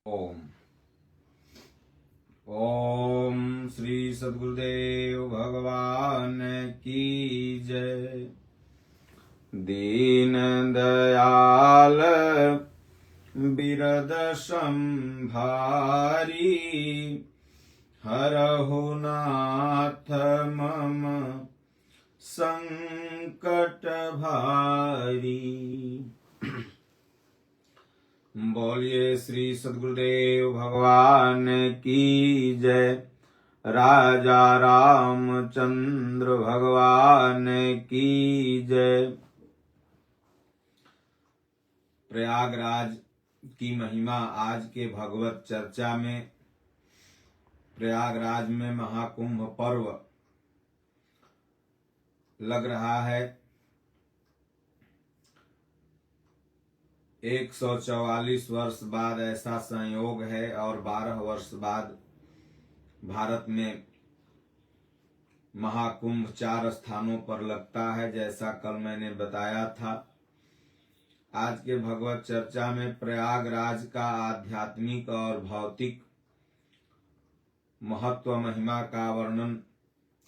ओम ओम श्री सद्गुरुदेव भगवान की जय। दीन दयाल बिरद संभारी, हरहु नाथ मम संकट भारी। बोलिए श्री सद्गुरुदेव भगवान की जय। राजा रामचंद्र भगवान की जय। प्रयागराज की महिमा आज के भगवत चर्चा में। प्रयागराज में महाकुंभ पर्व लग रहा है। 144 वर्ष बाद ऐसा संयोग है और 12 वर्ष बाद भारत में महाकुंभ 4 स्थानों पर लगता है, जैसा कल मैंने बताया था। आज के भगवत चर्चा में प्रयागराज का आध्यात्मिक और भौतिक महत्व महिमा का वर्णन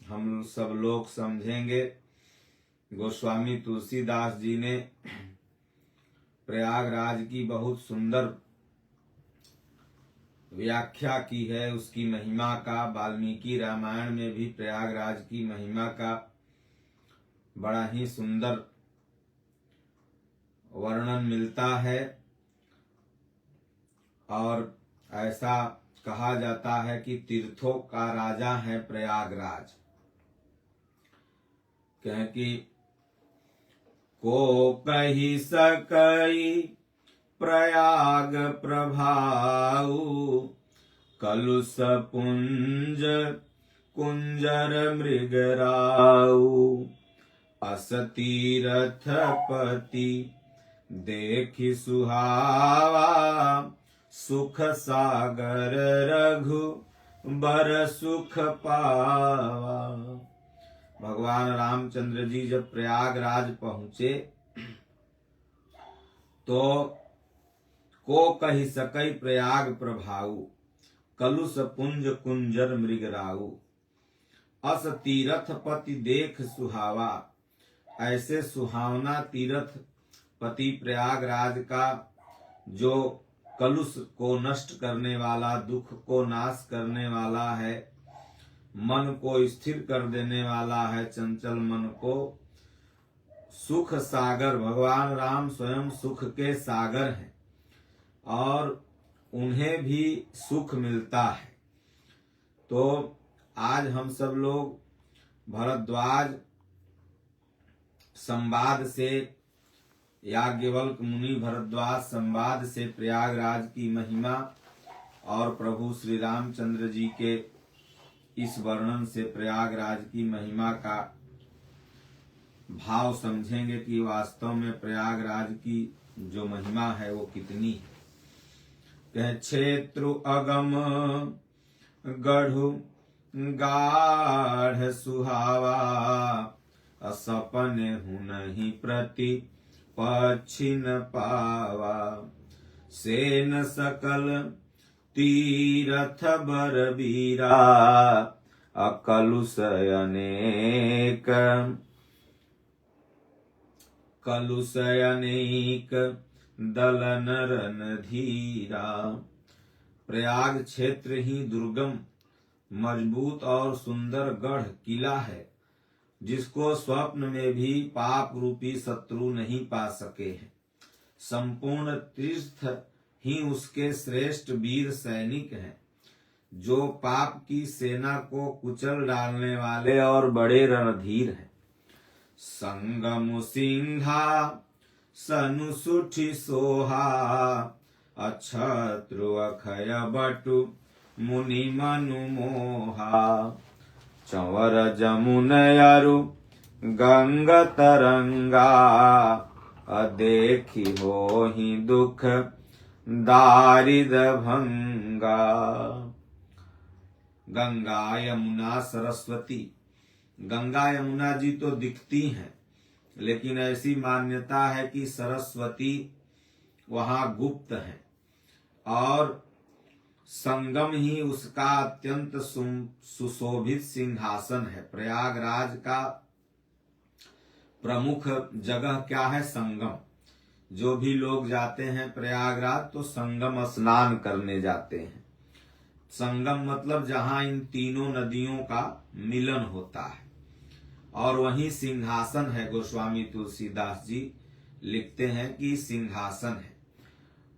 हम सब लोग समझेंगे। गोस्वामी तुलसीदास जी ने प्रयागराज की बहुत सुंदर व्याख्या की है उसकी महिमा का। वाल्मीकि रामायण में भी प्रयागराज की महिमा का बड़ा ही सुंदर वर्णन मिलता है और ऐसा कहा जाता है कि तीर्थों का राजा है प्रयागराज। क्योंकि को कही सकई प्रयाग प्रभाऊ, कलुष पुंज कुंजर मृगराऊ। अस तीरथ पति देखि सुहावा, सुख सागर रघु बर सुख पावा। भगवान रामचंद्र जी जब प्रयागराज पहुंचे तो को कही सकई प्रयाग प्रभाऊ, कलुष पुंज कुंजर मृगराऊ। अस तीरथ पति देख सुहावा, ऐसे सुहावना तीर्थ पति प्रयागराज का जो कलुष को नष्ट करने वाला, दुख को नाश करने वाला है, मन को स्थिर कर देने वाला है, चंचल मन को। सुख सागर, भगवान राम स्वयं सुख के सागर हैं और उन्हें भी सुख मिलता है। तो आज हम सब लोग भरद्वाज संवाद से, याज्ञवल्क्य मुनि भरद्वाज संवाद से प्रयागराज की महिमा और प्रभु श्री रामचंद्र जी के इस वर्णन से प्रयागराज की महिमा का भाव समझेंगे कि वास्तव में प्रयागराज की जो महिमा है वो कितनी है। क्षेत्रु अगम गढ़ु गाढ़ सुहावा, असपने हुनहि प्रति पछिन पावा। सेन सकल तीरथ बर बीरा, अकलुष अनेक कलुष अनेक दलन रन धीरा। प्रयाग क्षेत्र ही दुर्गम, मजबूत और सुंदर गढ़ किला है, जिसको स्वप्न में भी पाप रूपी शत्रु नहीं पा सके हैं। संपूर्ण तीर्थ ही उसके श्रेष्ठ वीर सैनिक हैं, जो पाप की सेना को कुचल डालने वाले और बड़े रणधीर हैं। संगम सिंहा सनु सुठी सोहा, अक्षत्रु अखय बटु मुनि मनु मोहा। चंवर जमुन अरु गंग तरंगा, अदेखी होहि दुख दारिद भंगा। गंगा यमुना सरस्वती, गंगा यमुना जी तो दिखती हैं, लेकिन ऐसी मान्यता है कि सरस्वती वहां गुप्त है और संगम ही उसका अत्यंत सुशोभित सिंहासन है। प्रयागराज का प्रमुख जगह क्या है? संगम। जो भी लोग जाते हैं प्रयागराज तो संगम स्नान करने जाते हैं। संगम मतलब जहां इन तीनों नदियों का मिलन होता है, और वहीं सिंहासन है। गोस्वामी तुलसीदास जी लिखते हैं कि सिंहासन है।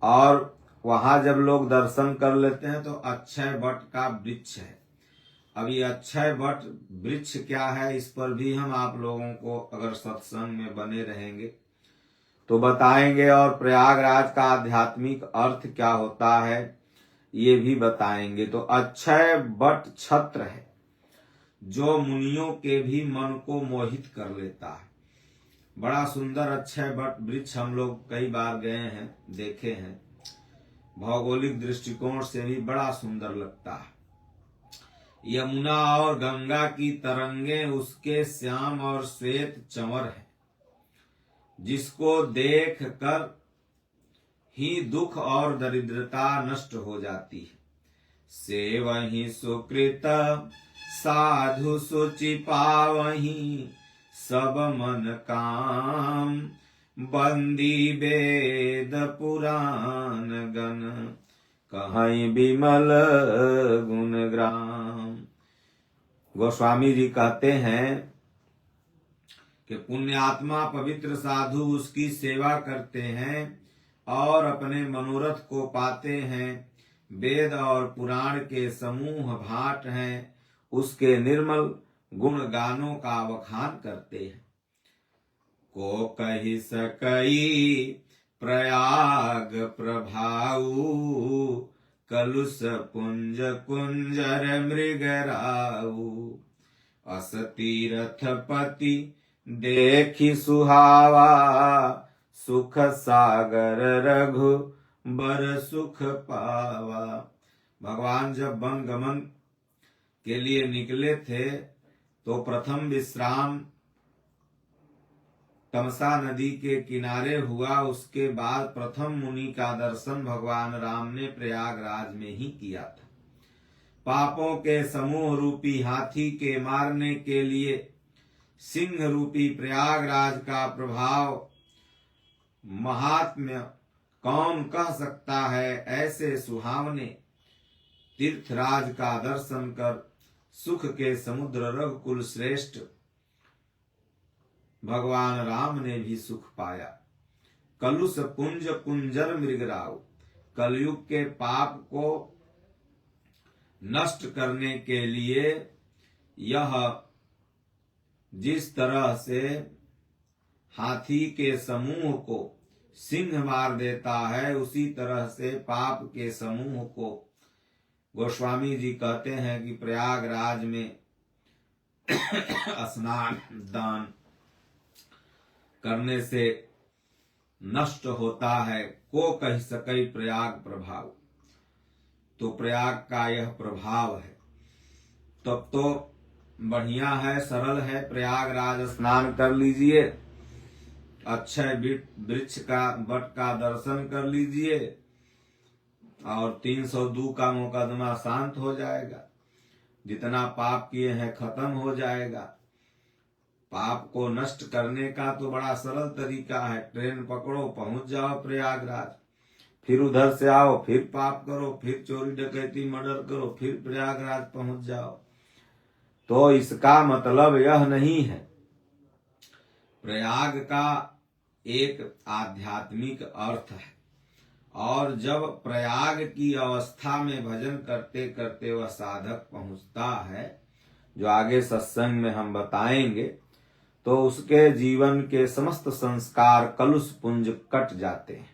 और वहां जब लोग दर्शन कर लेते हैं तो अक्षय वट का वृक्ष है। अब ये अक्षय वट वृक्ष क्या है, इस पर भी हम आप लोगों को अगर सत्संग में बने रहेंगे तो बताएंगे, और प्रयागराज का आध्यात्मिक अर्थ क्या होता है ये भी बताएंगे। तो अक्षय वट छत्र है जो मुनियों के भी मन को मोहित कर लेता है। बड़ा सुंदर अक्षय वट वृक्ष हम लोग कई बार गए हैं, देखे हैं। भौगोलिक दृष्टिकोण से भी बड़ा सुंदर लगता है। यमुना और गंगा की तरंगे उसके श्याम और श्वेत चंवर है, जिसको देख कर ही दुख और दरिद्रता नष्ट हो जाती है। सेवहि सुकृत साधु सुचि पावहि, सब मन काम बंदी वेद पुराण गण, कहीं विमल गुण ग्राम। गोस्वामी जी कहते हैं कि पुण्यात्मा पवित्र साधु उसकी सेवा करते हैं और अपने मनोरथ को पाते हैं। वेद और पुराण के समूह भाट हैं, उसके निर्मल गुण गानों का बखान करते हैं। को कहि सकई प्रयाग प्रभाऊ, कलुष पुंज कुंजर मृगराऊ, अस तीरथ पति देखि सुहावा, सुख सागर रघु बर सुख पावा। भगवान जब वन गमन के लिए निकले थे तो प्रथम विश्राम तमसा नदी के किनारे हुआ। उसके बाद प्रथम मुनि का दर्शन भगवान राम ने प्रयागराज में ही किया था। पापों के समूह रूपी हाथी के मारने के लिए सिंह रूपी प्रयागराज का प्रभाव महात्म्य कौन कह सकता है। ऐसे सुहावने तीर्थराज का दर्शन कर सुख के समुद्र रघुकुल श्रेष्ठ भगवान राम ने भी सुख पाया। कलुष पुंज कुंजर मृगराव, कलयुग के पाप को नष्ट करने के लिए यह जिस तरह से हाथी के समूह को सिंह मार देता है, उसी तरह से पाप के समूह को गोस्वामी जी कहते हैं कि प्रयागराज में स्नान दान करने से नष्ट होता है। को कह सकई प्रयाग प्रभाव, तो प्रयाग का यह प्रभाव है। तब तो बढ़िया है, सरल है। प्रयागराज स्नान कर लीजिए, अक्षय वृक्ष का वट का दर्शन कर लीजिए और 302 का मुकदमा शांत हो जाएगा। जितना पाप किए हैं खत्म हो जाएगा। पाप को नष्ट करने का तो बड़ा सरल तरीका है। ट्रेन पकड़ो, पहुंच जाओ प्रयागराज, फिर उधर से आओ, फिर पाप करो, फिर चोरी डकैती मर्डर करो, फिर प्रयागराज पहुंच जाओ। तो इसका मतलब यह नहीं है। प्रयाग का एक आध्यात्मिक अर्थ है, और जब प्रयाग की अवस्था में भजन करते करते वह साधक पहुंचता है, जो आगे सत्संग में हम बताएंगे, तो उसके जीवन के समस्त संस्कार कलुष पुंज कट जाते हैं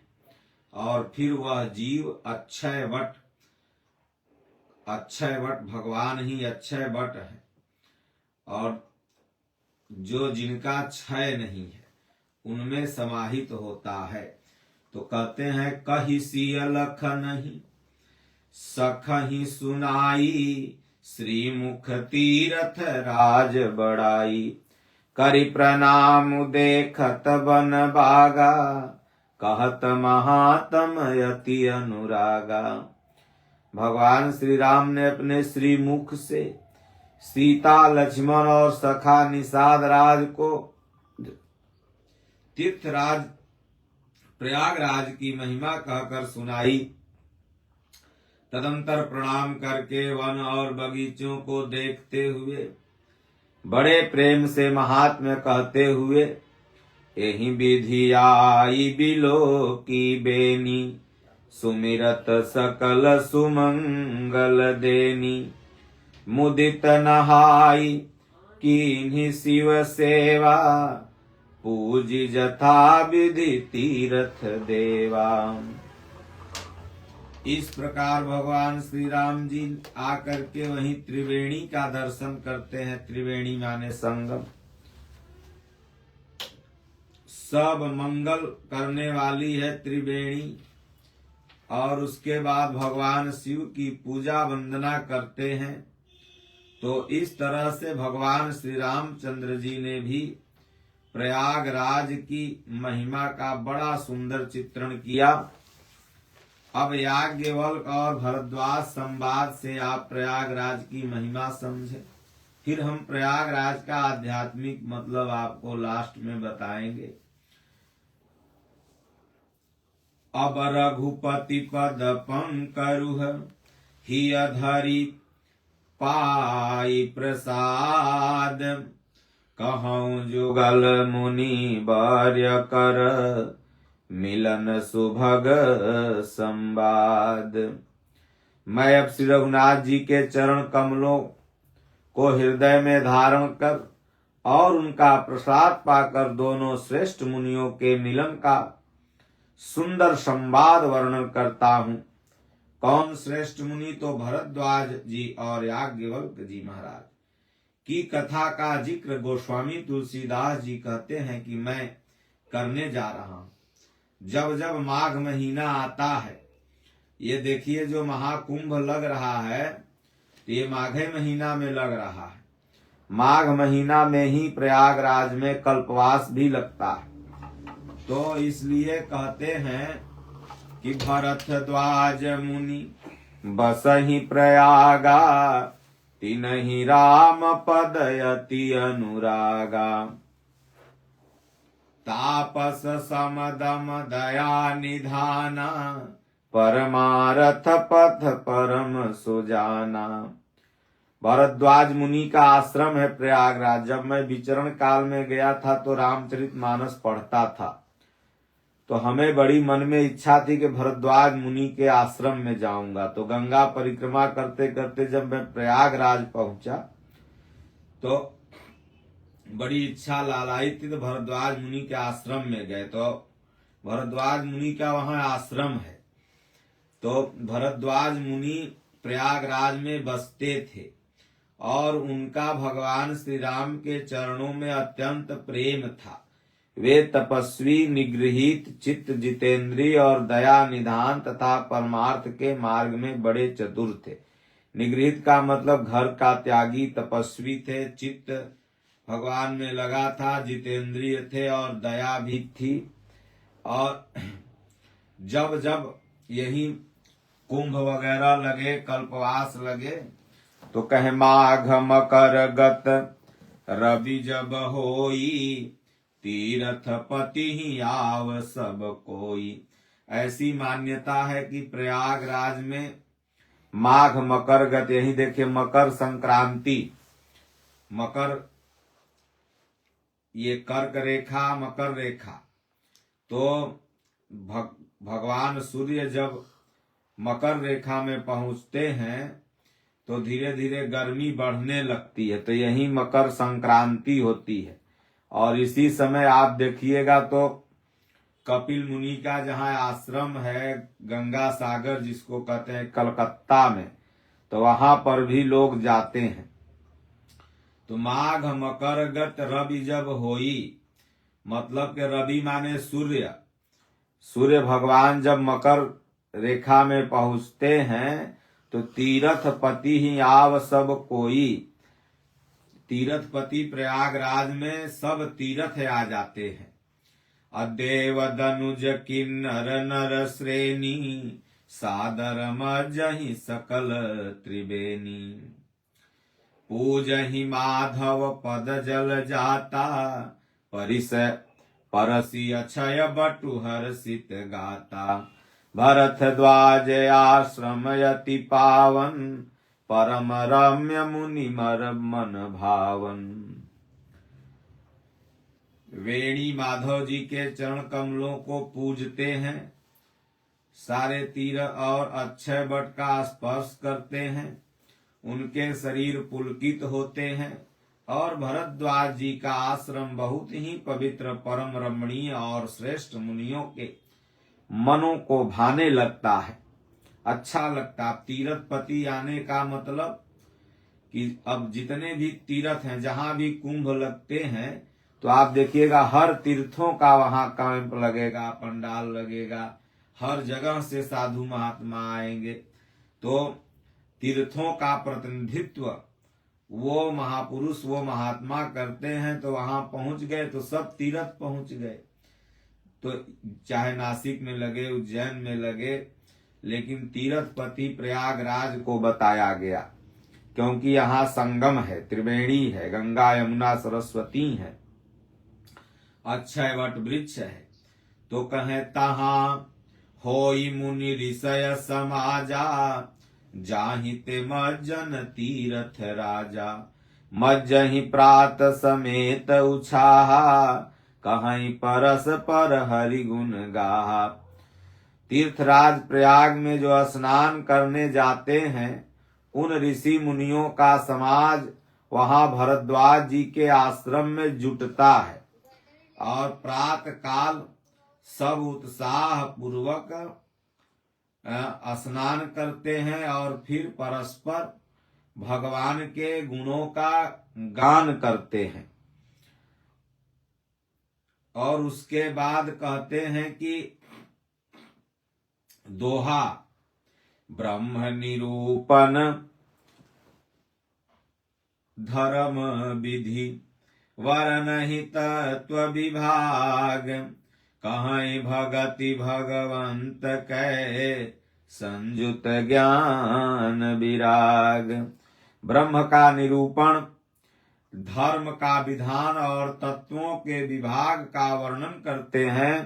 और फिर वह जीव अक्षय वट भगवान ही अक्षय वट है, और जो जिनका क्षय नहीं है उनमें समाहित होता है। तो कहते हैं कहि सिय लख नहीं सखहि सुनाई, श्रीमुख तीरथ राज बड़ाई, करि प्रणाम देखत बन बागा, कहत महात्म यति अनुरागा। भगवान श्री राम ने अपने श्रीमुख से सीता, लक्ष्मण और सखा निषाद राज को तीर्थराज प्रयागराज की महिमा कहकर सुनाई। तदंतर प्रणाम करके वन और बगीचों को देखते हुए बड़े प्रेम से महात्म्य कहते हुए, एहि विधि आई बिलो की बेनी, सुमिरत सकल सुमंगल देनी, मुदित नहाई कीन्ही शिव सेवा, पूजी जथा विधि तीर्थ देवा। इस प्रकार भगवान श्री राम जी आकर के वहीं त्रिवेणी का दर्शन करते हैं। त्रिवेणी माने संगम, सब मंगल करने वाली है त्रिवेणी। और उसके बाद भगवान शिव की पूजा वंदना करते हैं। तो इस तरह से भगवान श्री रामचंद्र जी ने भी प्रयागराज की महिमा का बड़ा सुंदर चित्रण किया। अब याज्ञवल्क्य और भरद्वाज संवाद से आप प्रयागराज की महिमा समझे। फिर हम प्रयागराज का आध्यात्मिक मतलब आपको लास्ट में बताएंगे। अब रघुपति पद पंकरुह ही अधरी पाई प्रसाद, कहूँ जुगल मुनि वर्य कर, मिलन सुभग संवाद। मैं अब श्री रघुनाथ जी के चरण कमलों को हृदय में धारण कर और उनका प्रसाद पाकर दोनों श्रेष्ठ मुनियों के मिलन का सुंदर संवाद वर्णन करता हूँ। कौन श्रेष्ठ मुनि? तो भरद्वाज जी और याज्ञवल्क्य जी महाराज की कथा का जिक्र गोस्वामी तुलसीदास जी कहते हैं कि मैं करने जा रहा हूँ। जब जब माघ महीना आता है, ये देखिए जो महाकुंभ लग रहा है, तो ये माघे महीना में लग रहा है। माघ महीना में ही प्रयागराज में कल्पवास भी लगता है। तो इसलिए कहते हैं कि भरद्वाज मुनि बसहि प्रयागा, तिनहि राम पद अति अनुरागा। तापस समदम दया निधाना, परमारथ पथ परम सुजाना। भरद्वाज मुनि का आश्रम है प्रयागराज। जब मैं विचरण काल में गया था तो रामचरितमानस पढ़ता था, तो हमें बड़ी मन में इच्छा थी कि भरद्वाज मुनि के आश्रम में जाऊंगा। तो गंगा परिक्रमा करते करते जब मैं प्रयागराज पहुंचा तो बड़ी इच्छा लालाई थी, तो भरद्वाज मुनि के आश्रम में गए। तो भरद्वाज मुनि का वहां आश्रम है। तो भरद्वाज मुनि प्रयागराज में बसते थे और उनका भगवान श्री राम के चरणों में अत्यंत प्रेम था। वे तपस्वी, निगृहित चित्त, जितेंद्रिय और दया निधान तथा परमार्थ के मार्ग में बड़े चतुर थे। निगृहित का मतलब घर का त्यागी तपस्वी थे, चित्त भगवान में लगा था, जितेंद्रिय थे और दया भी थी। और जब जब यही कुंभ वगैरह लगे, कल्पवास लगे, तो कहे माघ मकर गत रवि जब होई, तीर्थ पति ही आव सब कोई। ऐसी मान्यता है कि प्रयागराज में माघ मकर गत, यही देखिए मकर संक्रांति, मकर ये कर्क रेखा, मकर रेखा। तो भगवान सूर्य जब मकर रेखा में पहुंचते हैं तो धीरे धीरे गर्मी बढ़ने लगती है। तो यही मकर संक्रांति होती है। और इसी समय आप देखिएगा तो कपिल मुनि का जहाँ आश्रम है गंगा सागर जिसको कहते हैं कलकत्ता में, तो वहां पर भी लोग जाते हैं। तो माघ मकर गत रवि जब होई, मतलब कि रवि माने सूर्य। सूर्य भगवान जब मकर रेखा में पहुंचते हैं तो तीर्थ पति ही आव सब कोई। तीर्थपति प्रयागराज में सब तीर्थ आ जाते हैं। अदेव दनुज किन्नर नर श्रेणी, सादर मजहि सकल त्रिवेणी। पूजहि माधव पद जल जाता, परिस परसी अक्षय बटु हर्षित गाता। भरत द्वाज आश्रम यति पावन, परम रम्य मुनि मर मन भावन। वेणी माधव जी के चरण कमलों को पूजते हैं, सारे तीर और अक्षय बट का स्पर्श करते हैं, उनके शरीर पुलकित होते हैं और भरद्वाज जी का आश्रम बहुत ही पवित्र, परम रमणीय और श्रेष्ठ मुनियों के मनों को भाने लगता है, अच्छा लगता। तीर्थपति आने का मतलब कि अब जितने भी तीर्थ हैं, जहां भी कुंभ लगते हैं, तो आप देखिएगा हर तीर्थों का वहां कैंप लगेगा, पंडाल लगेगा, हर जगह से साधु महात्मा आएंगे। तो तीर्थों का प्रतिनिधित्व वो महापुरुष, वो महात्मा करते हैं। तो वहां पहुंच गए तो सब तीर्थ पहुंच गए। तो चाहे नासिक में लगे, उज्जैन में लगे, लेकिन तीर्थपति प्रयागराज को बताया गया, क्योंकि यहाँ संगम है, त्रिवेणी है, गंगा यमुना सरस्वती है, अक्षय वट वृक्ष है। तो कहें तहां होई मुनि ऋषय समाजा, जाहिते मज्जन तीर्थ राजा। मज्जहि प्रात समेत उछाहा, कहीं परस पर हरि गुण गाहा। तीर्थराज प्रयाग में जो स्नान करने जाते हैं, उन ऋषि मुनियों का समाज वहां भरद्वाज जी के आश्रम में जुटता है और प्रातः काल सब उत्साह पूर्वक स्नान करते हैं और फिर परस्पर भगवान के गुणों का गान करते हैं। और उसके बाद कहते हैं कि दोहा, ब्रह्म निरूपण धर्म विधि, वरनहि तत्व विभाग। कहीं भगति भगवंत कै, संयुत ज्ञान विराग। ब्रह्म का निरूपण, धर्म का विधान और तत्वों के विभाग का वर्णन करते हैं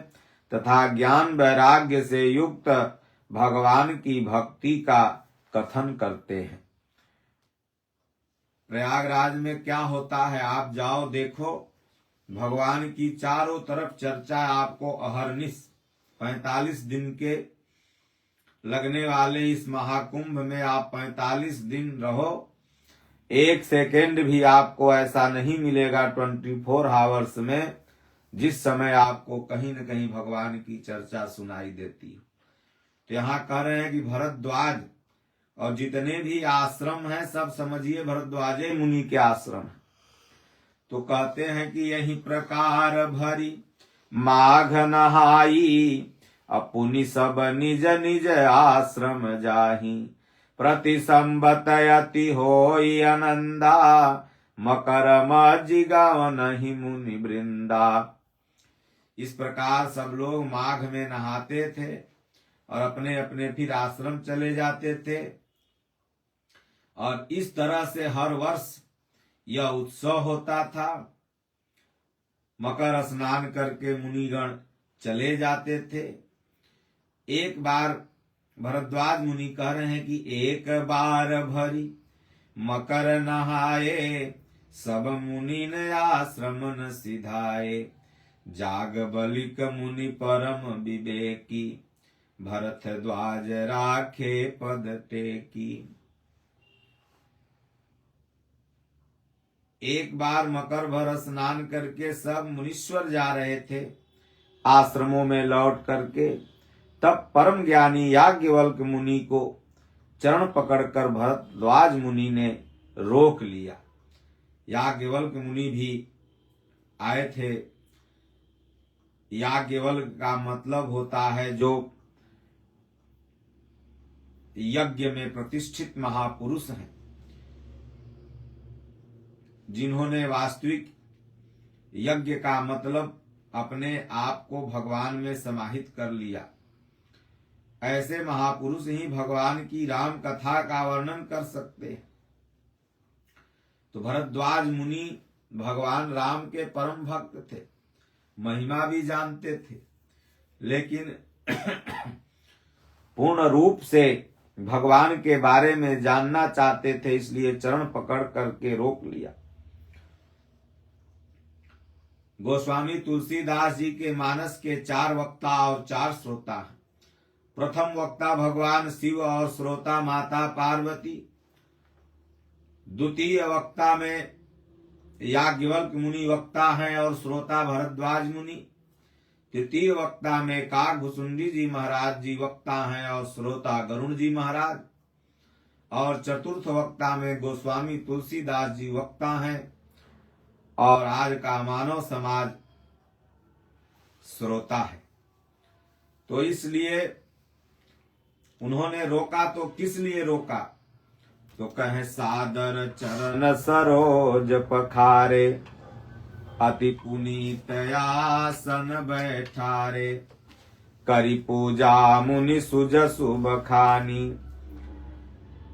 तथा ज्ञान वैराग्य से युक्त भगवान की भक्ति का कथन करते हैं। प्रयागराज में क्या होता है, आप जाओ देखो, भगवान की चारों तरफ चर्चा आपको अहरनिश 45 दिन के लगने वाले इस महाकुंभ में आप 45 दिन रहो, एक सेकेंड भी आपको ऐसा नहीं मिलेगा 24 आवर्स में जिस समय आपको कहीं न कहीं भगवान की चर्चा सुनाई देती है। तो यहाँ कह रहे हैं कि भरद्वाज और जितने भी आश्रम हैं सब समझिए भरद्वाजे मुनि के आश्रम है। तो कहते हैं कि यही प्रकार भरी माघ नहाई, अपुनि सब निज निज आश्रम जाहि। प्रति संबत यति होई आनंदा, मकर मज्जि गावनहि मुनि वृंदा। इस प्रकार सब लोग माघ में नहाते थे और अपने अपने फिर आश्रम चले जाते थे। और इस तरह से हर वर्ष यह उत्सव होता था। मकर स्नान करके मुनिगण चले जाते थे। एक बार भरद्वाज मुनि कह रहे हैं कि एक बार भरी मकर नहाए, सब मुनि न आश्रम न सिधाए। जाग बलिक मुनि परम विवेकी, भरद्वाज राखे पद टेकी। एक बार मकर भर स्नान करके सब मुनीश्वर जा रहे थे आश्रमों में लौट करके, तब परम ज्ञानी याज्ञवल्क्य मुनि को चरण पकड़कर भरद्वाज मुनि ने रोक लिया। याज्ञवल्क्य मुनि भी आए थे। याज्ञवल्क्य का मतलब होता है जो यज्ञ में प्रतिष्ठित महापुरुष हैं, जिन्होंने वास्तविक यज्ञ का मतलब अपने आप को भगवान में समाहित कर लिया। ऐसे महापुरुष ही भगवान की राम कथा का वर्णन कर सकते हैं। तो भरद्वाज मुनि भगवान राम के परम भक्त थे, महिमा भी जानते थे, लेकिन पूर्ण रूप से भगवान के बारे में जानना चाहते थे, इसलिए चरण पकड़ करके रोक लिया। गोस्वामी तुलसीदास जी के मानस के 4 वक्ता और 4 श्रोता हैं। प्रथम वक्ता भगवान शिव और श्रोता माता पार्वती। द्वितीय वक्ता में याज्ञवल्क्य मुनि वक्ता हैं और श्रोता भरद्वाज मुनि। तृतीय वक्ता में काकभुसुंडी जी महाराज जी वक्ता हैं और श्रोता गरुण जी महाराज। और चतुर्थ वक्ता में गोस्वामी तुलसीदास जी वक्ता हैं और आज का मानव समाज श्रोता है। तो इसलिए उन्होंने रोका, तो किस लिए रोका? तो कहे सादर चरण सरोज पखारे, अति पुनीत आसन बैठारे, करी पूजा मुनि सुजसु बखानी,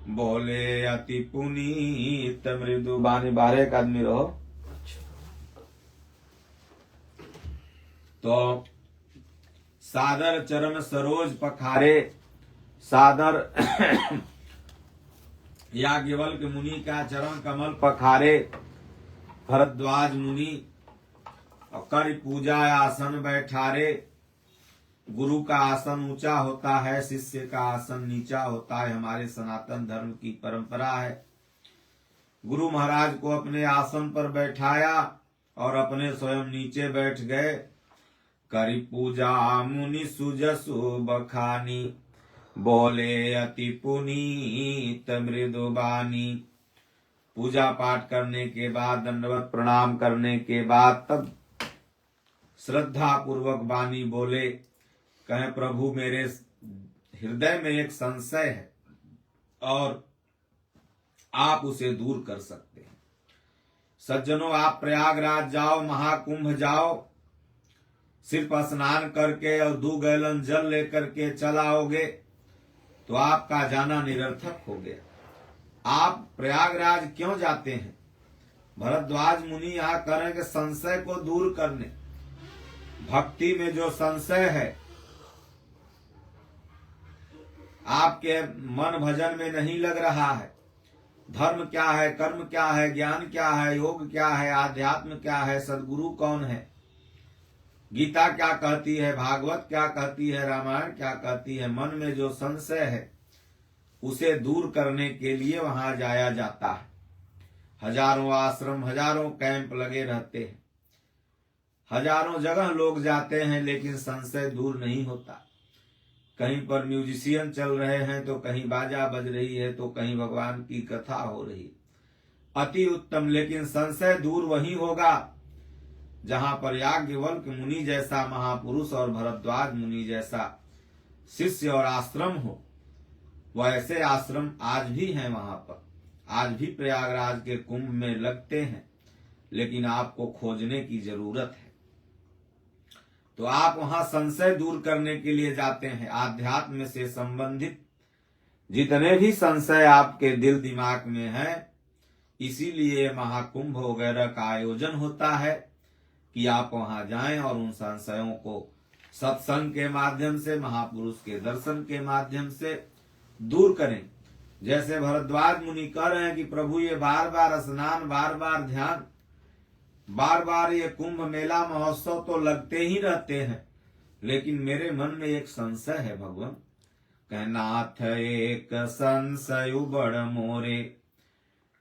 बोले अति पुनीत मृदु बानी। 12 एक आदमी रहो। तो सादर चरण सरोज पखारे, सादर याज्ञवल्क्य मुनि का चरण कमल पखारे भरद्वाज मुनि, और कर पूजा आसन बैठारे। गुरु का आसन ऊंचा होता है, शिष्य का आसन नीचा होता है, हमारे सनातन धर्म की परंपरा है। गुरु महाराज को अपने आसन पर बैठाया और अपने स्वयं नीचे बैठ गए। करी पूजा मुनि सुजसु बखानी, बोले अति पुनीत मृदुबानी। पूजा पाठ करने के बाद, दंडवत प्रणाम करने के बाद, तब श्रद्धा पूर्वक वाणी बोले, कहें प्रभु मेरे हृदय में एक संशय है और आप उसे दूर कर सकते हैं। सज्जनों, आप प्रयागराज जाओ, महाकुंभ जाओ, सिर्फ स्नान करके और 2 गैलन जल लेकर के चलाओगे तो आपका जाना निरर्थक हो गया। आप प्रयागराज क्यों जाते हैं? भरद्वाज मुनि यहाँ करेंगे संशय को दूर करने। भक्ति में जो संशय है, आपके मन भजन में नहीं लग रहा है, धर्म क्या है, कर्म क्या है, ज्ञान क्या है, योग क्या है, आध्यात्म क्या है, सद्गुरु कौन है, गीता क्या कहती है, भागवत क्या कहती है, रामायण क्या कहती है, मन में जो संशय है उसे दूर करने के लिए वहां जाया जाता है। हजारों आश्रम, हजारों कैंप लगे रहते हैं, हजारों जगह लोग जाते हैं, लेकिन संशय दूर नहीं होता। कहीं पर म्यूजिशियन चल रहे हैं तो कहीं बाजा बज रही है, तो कहीं भगवान की कथा हो रही है। अति उत्तम, लेकिन संशय दूर वही होगा जहां पर याज्ञवल्क्य मुनि जैसा महापुरुष और भरद्वाज मुनि जैसा शिष्य और आश्रम हो। वैसे आश्रम आज भी हैं वहां पर, आज भी प्रयागराज के कुंभ में लगते हैं, लेकिन आपको खोजने की जरूरत है। तो आप वहां संशय दूर करने के लिए जाते हैं। आध्यात्म से संबंधित जितने भी संशय आपके दिल दिमाग में है, इसीलिए महाकुंभ वगैरह का आयोजन होता है कि आप वहां जाएं और उन संशयों को सत्संग के माध्यम से, महापुरुष के दर्शन के माध्यम से दूर करें। जैसे भरद्वाज मुनि कह रहे हैं कि प्रभु ये बार बार स्नान, बार बार ध्यान, बार बार ये कुंभ मेला महोत्सव तो लगते ही रहते हैं, लेकिन मेरे मन में एक संशय है भगवान। कहनाथ एक संशय बड़ मोरे,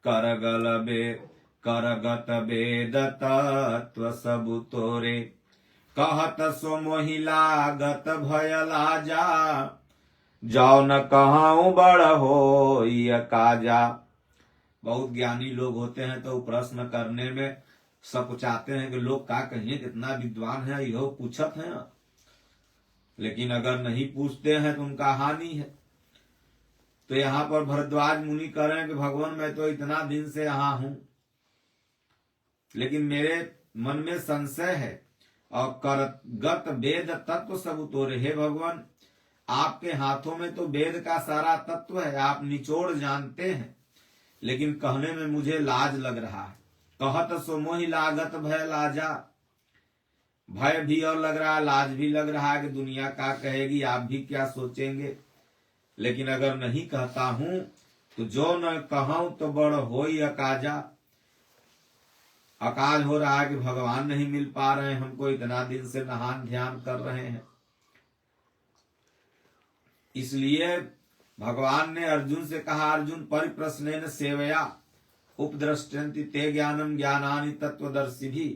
करगत वेद तत्व सबु तोरे, कहत सो मोहिलागत भय लाजा, जाओ न कहाऊं बड़ हो ये काजा। बहुत ज्ञानी लोग होते हैं तो प्रश्न करने में सब चाहते हैं कि लोग क्या कहिए, कितना विद्वान है, यह पूछत है। लेकिन अगर नहीं पूछते हैं तो उनका हानि है। तो यहाँ पर भरद्वाज मुनि कह रहे हैं कि भगवान मैं तो इतना दिन से यहाँ हूं, लेकिन मेरे मन में संशय है। और करगत वेद तत्व सब तोरे, हे भगवान आपके हाथों में तो वेद का सारा तत्व है, आप निचोड़ जानते हैं, लेकिन कहने में मुझे लाज लग रहा है। कहत सो मोहि लागत भय लाजा, भय भी और लग रहा है, लाज भी लग रहा है कि दुनिया क्या कहेगी, आप भी क्या सोचेंगे। लेकिन अगर नहीं कहता हूं तो जो न कहूं तो बड़ होई अकाजा। अकाज हो रहा है कि भगवान नहीं मिल पा रहे हैं हमको, इतना दिन से नहान ध्यान कर रहे हैं। इसलिए भगवान ने अर्जुन से कहा, अर्जुन परिप्रश्नेन सेवया उपद्रष्टन्ति ते ज्ञानम ज्ञानानि तत्वदर्शी भी।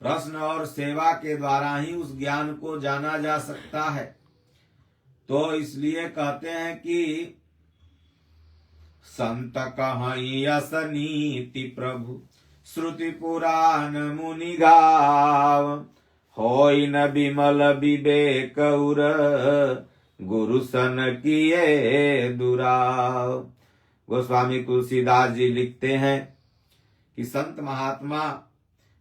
प्रश्न और सेवा के द्वारा ही उस ज्ञान को जाना जा सकता है। तो इसलिए कहते हैं कि संत कहीं यस नीति प्रभु श्रुति पुराण मुनि गाव, होई न बिमल विवेक उर गुरु सन किए दुराव। गोस्वामी तुलसीदास जी लिखते हैं कि संत महात्मा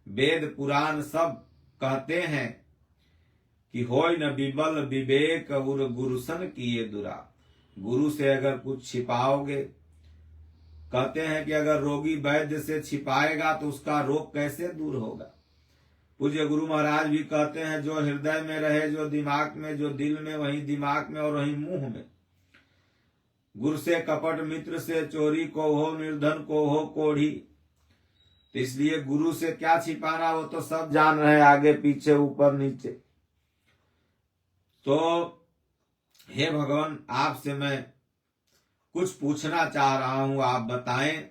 वेद पुराण सब कहते हैं कि होय न बिबल विवेक उर गुरुसन किए दुरा। गुरु से अगर कुछ छिपाओगे, कहते हैं कि अगर रोगी वैद्य से छिपाएगा तो उसका रोग कैसे दूर होगा। पूज्य गुरु महाराज भी कहते हैं, जो हृदय में रहे, जो दिमाग में, जो दिल में, वही दिमाग में और वही मुंह में। गुरु से कपट, मित्र से चोरी, को हो निर्धन, को हो कोढ़ी। तो इसलिए गुरु से क्या छिपाना, वो तो सब जान रहे, आगे पीछे ऊपर नीचे। तो हे भगवान, आपसे मैं कुछ पूछना चाह रहा हूं, आप बताएं।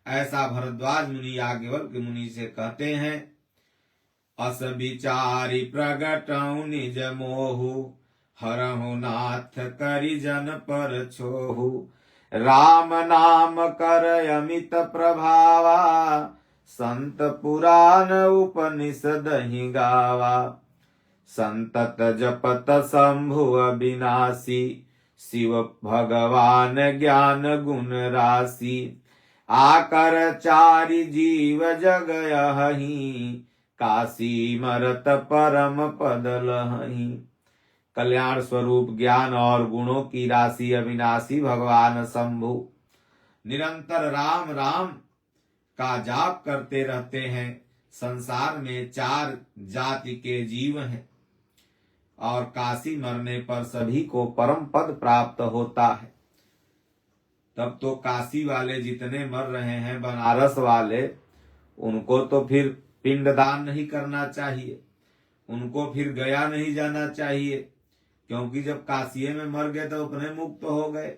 ऐसा भरद्वाज मुनि याज्ञवल्क्य मुनि से कहते हैं। अस विचारी प्रगटऊ निज मोहु, हरहु नाथ करि जन पर छोहु। राम नाम कर अमित प्रभावा, संत पुराण उपनिषद ही गावा। संतत जपत शंभु अविनाशी, शिव भगवान ज्ञान गुण राशि। आकर चारि जीव जग यहीं, काशी मरत परम पद लहीं। कल्याण स्वरूप ज्ञान और गुणों की राशि अविनाशी भगवान शंभु निरंतर राम राम का जाप करते रहते हैं। संसार में 4 जाति के जीव हैं और काशी मरने पर सभी को परम पद प्राप्त होता है। तब तो काशी वाले जितने मर रहे हैं, बनारस वाले, उनको तो फिर पिंडदान नहीं करना चाहिए, उनको फिर गया नहीं जाना चाहिए, क्योंकि जब काशी में मर गए तो अपने मुक्त हो गए।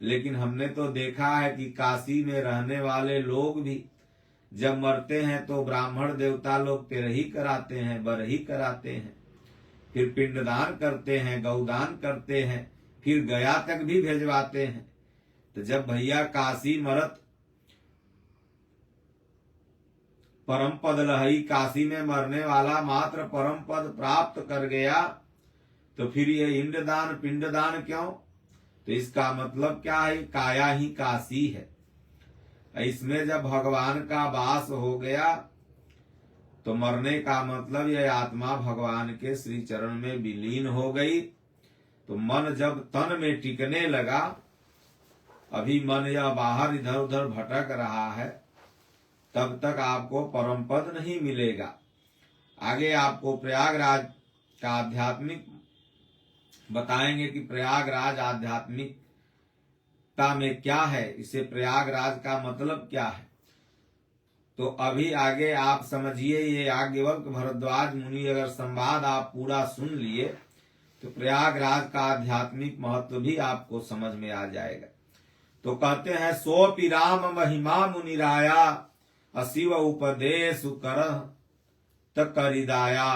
लेकिन हमने तो देखा है कि काशी में रहने वाले लोग भी जब मरते हैं तो ब्राह्मण देवता लोग तेरही कराते हैं, बरही कराते हैं, फिर पिंडदान करते हैं, गौदान करते हैं, फिर गया तक भी भेजवाते हैं। तो जब भैया काशी मरत परम पद लहई, काशी में मरने वाला मात्र परम पद प्राप्त कर गया, तो फिर ये इंद्रदान पिंडदान क्यों? तो इसका मतलब क्या है? काया ही काशी है। इसमें जब भगवान का वास हो गया तो मरने का मतलब यह आत्मा भगवान के श्री चरण में विलीन हो गई। तो मन जब तन में टिकने लगा, अभी मन या बाहर इधर उधर भटक रहा है, तब तक आपको परम पद नहीं मिलेगा। आगे आपको प्रयागराज का आध्यात्मिक बताएंगे कि प्रयागराज आध्यात्मिकता में क्या है, इसे प्रयागराज का मतलब क्या है। तो अभी आगे आप समझिए, ये याज्ञवल्क्य भरद्वाज मुनि अगर संवाद आप पूरा सुन लिए तो प्रयागराज का आध्यात्मिक महत्व भी आपको समझ में आ जाएगा। तो कहते हैं, सोपि राम महिमा मुनिराया, अशिव उपदेश करह त करिदाया।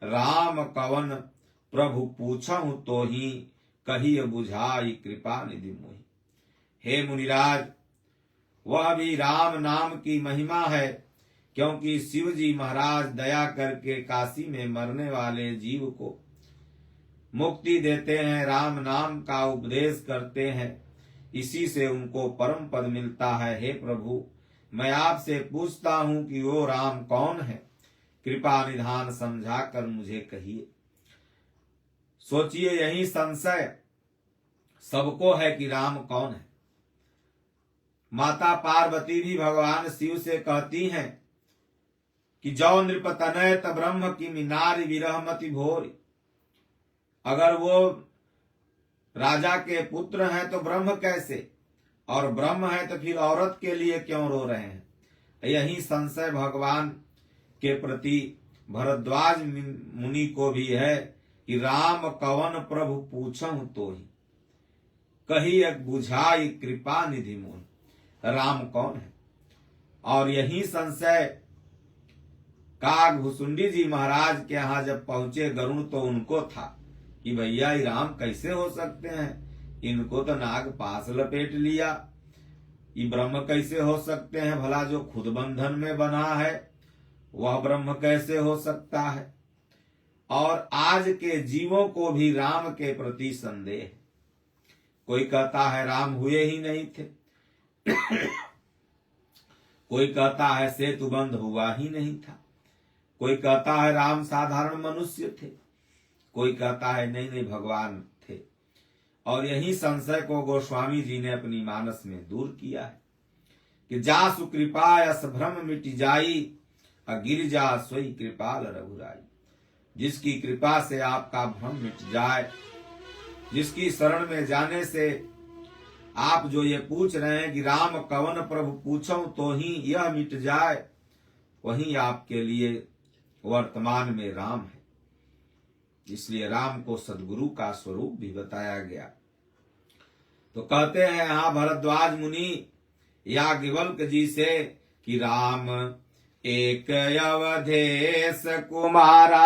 राम कवन प्रभु पूछहु तो ही, कहिय बुझाई कृपा निधि मोहि। हे मुनिराज, वह भी राम नाम की महिमा है, क्योंकि शिव जी महाराज दया करके काशी में मरने वाले जीव को मुक्ति देते हैं, राम नाम का उपदेश करते हैं, इसी से उनको परम पद मिलता है। हे प्रभु, मैं आपसे पूछता हूं कि वो राम कौन है, कृपा निधान समझा कर मुझे कहिए। सोचिए, यही संशय सबको है कि राम कौन है। माता पार्वती भी भगवान शिव से कहती हैं कि जौ नृपतनय ब्रह्म की नारी विरहमति भोरी। अगर वो राजा के पुत्र हैं तो ब्रह्म कैसे, और ब्रह्म है तो फिर औरत के लिए क्यों रो रहे हैं। यही संशय भगवान के प्रति भरद्वाज मुनि को भी है कि राम कवन प्रभु पूछऊं तो ही, कही एक बुझाई कृपा निधि मोहि। राम कौन है। और यही संशय काग भुसुंडी जी महाराज के यहाँ जब पहुंचे गरुण, तो उनको था कि भैया ये राम कैसे हो सकते हैं, इनको तो नाग पास लपेट लिया, ये ब्रह्म कैसे हो सकते हैं, भला जो खुद बंधन में बना है वह ब्रह्म कैसे हो सकता है। और आज के जीवों को भी राम के प्रति संदेह है। कोई कहता है राम हुए ही नहीं थे, कोई कहता है सेतुबंध हुआ ही नहीं था, कोई कहता है राम साधारण मनुष्य थे, कोई कहता है नहीं नहीं भगवान थे। और यही संशय को गोस्वामी जी ने अपनी मानस में दूर किया है कि जासु कृपा यस भ्रम मिट जाई, गिर जा सोई कृपाल रघुराई। जिसकी कृपा से आपका भ्रम मिट जाए, जिसकी शरण में जाने से आप जो ये पूछ रहे हैं कि राम कवन प्रभु पूछऊं तो ही यह मिट जाए, वही आपके लिए वर्तमान में राम है। इसलिए राम को सद्गुरु का स्वरूप भी बताया गया। तो कहते हैं यहाँ भरद्वाज मुनि याज्ञवल्क्य जी से कि राम एक अवधेश कुमारा,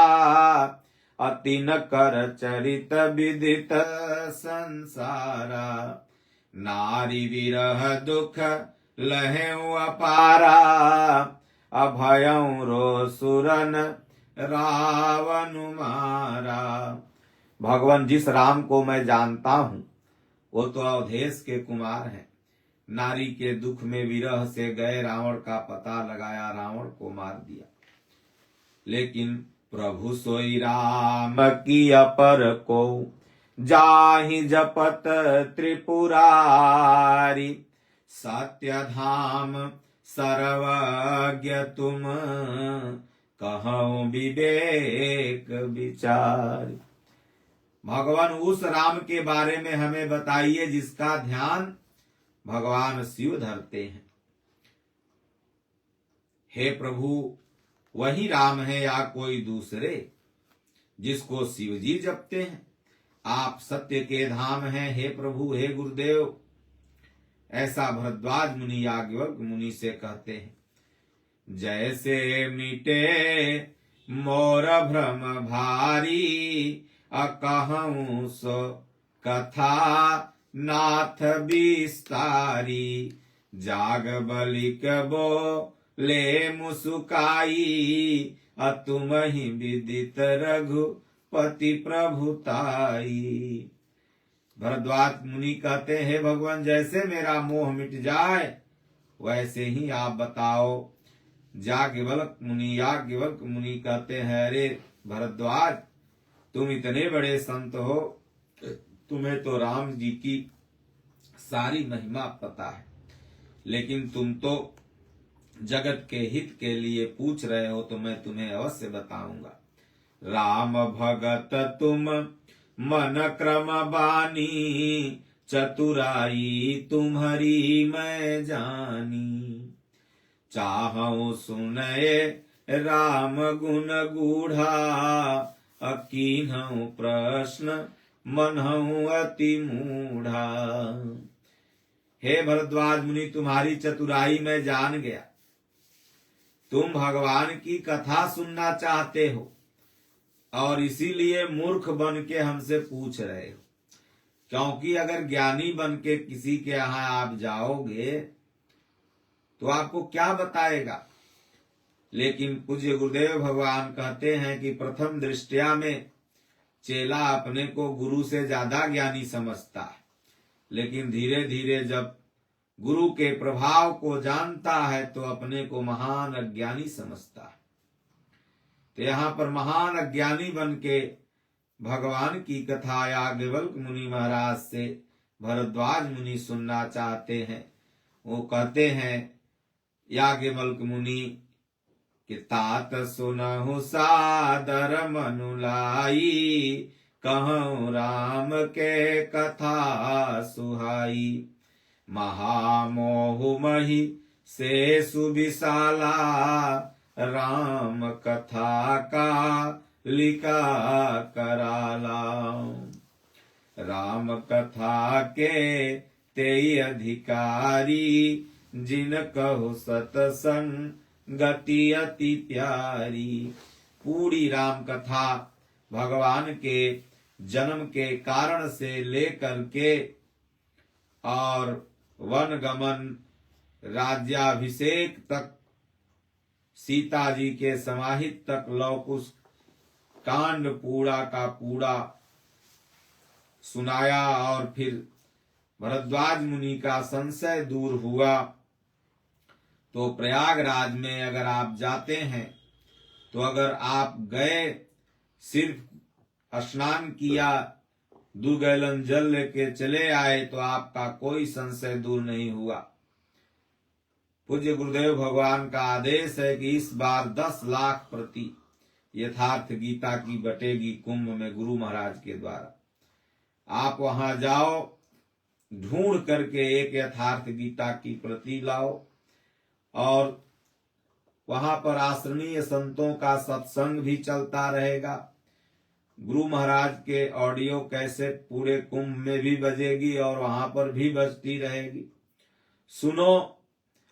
अति न कर चरित विदित संसारा। नारी विरह दुख लहेउ अपारा, अभयं रो सुरन रावण मारा। भगवान जिस राम को मैं जानता हूं वो तो अवधेश के कुमार हैं। नारी के दुख में विरह से गए, रावण का पता लगाया, रावण को मार दिया। लेकिन प्रभु सोई राम की अपर को, जाहि जपत त्रिपुरारी। सत्य धाम सर्वज्ञ तुम, कहूं विवेक विचार। भगवान उस राम के बारे में हमें बताइए जिसका ध्यान भगवान शिव धरते हैं। हे प्रभु, वही राम है या कोई दूसरे जिसको शिव जी जपते हैं। आप सत्य के धाम हैं हे प्रभु, हे गुरुदेव। ऐसा भरद्वाज मुनि याज्ञवल्क्य मुनि से कहते हैं। जैसे मिटे मोर भ्रम भारी, अकहूं सो कथा नाथ विस्तारी। जाग बलिक बोले मुसुकाई, तुम ही विदित रघुपति प्रभुताई। भरद्वाज मुनि कहते हैं भगवान जैसे मेरा मोह मिट जाए वैसे ही आप बताओ। याज्ञवल्क्य मुनि कहते हैं अरे भरद्वाज, तुम इतने बड़े संत हो, तुम्हें तो राम जी की सारी महिमा पता है, लेकिन तुम तो जगत के हित के लिए पूछ रहे हो तो मैं तुम्हें अवश्य बताऊंगा। राम भगत तुम मन क्रम बानी, चतुराई तुम्हारी मैं जानी। चाहूं सुनए राम गुण गूढ़ा, अकीन्हूं प्रश्न मनहूं अति मूढ़ा। हे भरद्वाज मुनि, तुम्हारी चतुराई मैं जान गया। तुम भगवान की कथा सुनना चाहते हो और इसीलिए मूर्ख बन के हमसे पूछ रहे हो, क्योंकि अगर ज्ञानी बन के किसी के यहाँ आप जाओगे तो आपको क्या बताएगा। लेकिन पूज्य गुरुदेव भगवान कहते हैं कि प्रथम दृष्टया में चेला अपने को गुरु से ज्यादा ज्ञानी समझता है, लेकिन धीरे धीरे जब गुरु के प्रभाव को जानता है तो अपने को महान अज्ञानी समझता है। तो यहाँ पर महान अज्ञानी बन के भगवान की कथा याज्ञवल्क्य मुनि महाराज से भरद्वाज मुनि सुनना चाहते हैं। वो कहते हैं याज्ञवल्क्य मुनि कि तात सुनहु सादर मनुलाई, कहूँ राम के कथा सुहाई। महामोह मही से सुविशाला, राम कथा का लिका कराला। राम कथा के तेई अधिकारी, जिन कहु सतसंग गति अति प्यारी। पूरी राम कथा भगवान के जन्म के कारण से लेकर के और वन गमन राज्याभिषेक तक, सीता जी के समाहित तक लौकुश कांड पूरा का पूरा सुनाया। और फिर भरद्वाज मुनि का संशय दूर हुआ। तो प्रयागराज में अगर आप जाते हैं तो अगर आप गए, सिर्फ स्नान किया, 2 गैलन जल लेके चले आए तो आपका कोई संशय दूर नहीं हुआ। पूज्य गुरुदेव भगवान का आदेश है कि इस बार 10 लाख प्रति यथार्थ गीता की बटेगी कुंभ में गुरु महाराज के द्वारा। आप वहां जाओ, ढूंढ करके एक यथार्थ गीता की प्रति लाओ और वहां पर आश्रमीय संतों का सत्संग भी चलता रहेगा। गुरु महाराज के ऑडियो कैसेट पूरे कुंभ में भी बजेगी और वहां पर भी बजती रहेगी। सुनो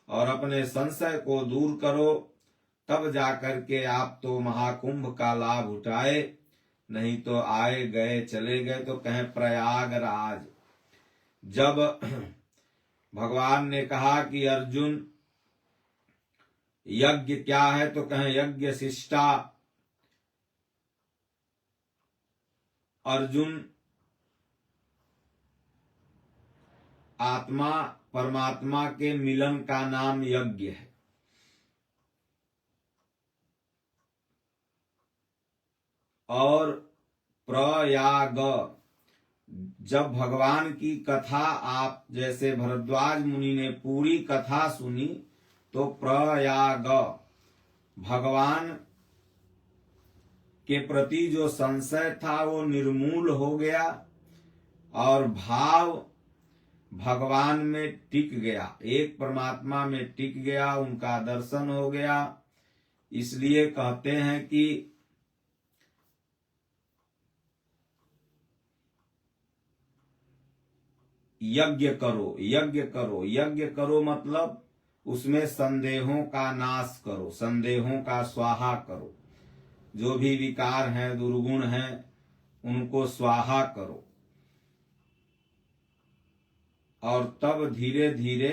और अपने संशय को दूर करो, तब जाकर के आप तो महाकुंभ का लाभ उठाए, नहीं तो आए गए चले गए। तो कहें प्रयागराज। जब भगवान ने कहा कि अर्जुन यज्ञ क्या है, तो कहें यज्ञ शिष्टा। अर्जुन आत्मा परमात्मा के मिलन का नाम यज्ञ है। और प्रयाग, जब भगवान की कथा आप जैसे भरद्वाज मुनि ने पूरी कथा सुनी तो प्रयाग, भगवान के प्रति जो संशय था वो निर्मूल हो गया और भाव भगवान में टिक गया, एक परमात्मा में टिक गया, उनका दर्शन हो गया। इसलिए कहते हैं कि यज्ञ करो, यज्ञ करो। यज्ञ करो मतलब उसमें संदेहों का नाश करो, संदेहों का स्वाहा करो। जो भी विकार हैं, दुर्गुण हैं, उनको स्वाहा करो। और तब धीरे धीरे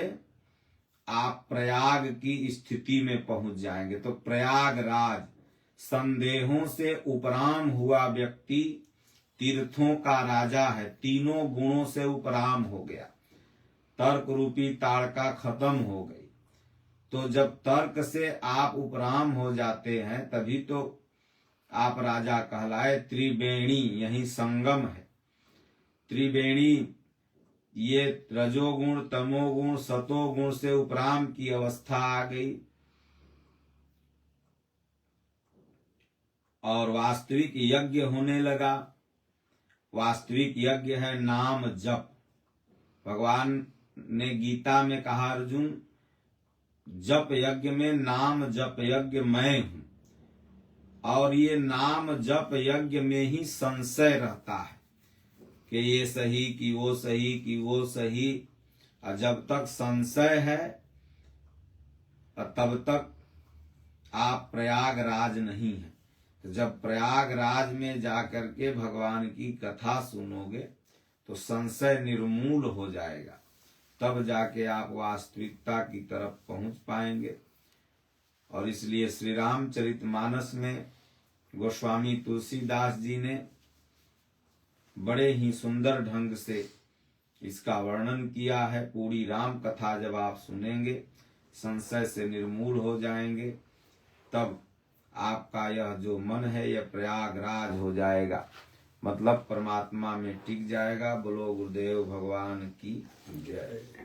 आप प्रयाग की स्थिति में पहुंच जाएंगे। तो प्रयागराज, संदेहों से उपराम हुआ व्यक्ति तीर्थों का राजा है, तीनों गुणों से उपराम हो गया, तर्क रूपी ताड़का खत्म हो गई। तो जब तर्क से आप उपराम हो जाते हैं तभी तो आप राजा कहलाए। त्रिवेणी यही संगम है। त्रिवेणी ये रजोगुण, तमोगुण, सतोगुण से उपराम की अवस्था आ गई। और वास्तविक यज्ञ होने लगा। वास्तविक यज्ञ है नाम जप। भगवान ने गीता में कहा, अर्जुन जप यज्ञ में नाम जप यज्ञ मैं हूं। और ये नाम जप यज्ञ में ही संशय रहता है कि ये सही कि वो सही कि वो सही। और जब तक संशय है तब तक आप प्रयागराज नहीं है। तो जब प्रयागराज में जाकर के भगवान की कथा सुनोगे तो संशय निर्मूल हो जाएगा, तब जाके आप वास्तविकता की तरफ पहुंच पाएंगे। और इसलिए श्री रामचरितमानस में गोस्वामी तुलसीदास जी ने बड़े ही सुंदर ढंग से इसका वर्णन किया है। पूरी राम कथा जब आप सुनेंगे संशय से निर्मूल हो जाएंगे, तब आपका यह जो मन है यह प्रयागराज हो जाएगा। मतलब परमात्मा में टिक जाएगा। बोलो गुरुदेव भगवान की जय।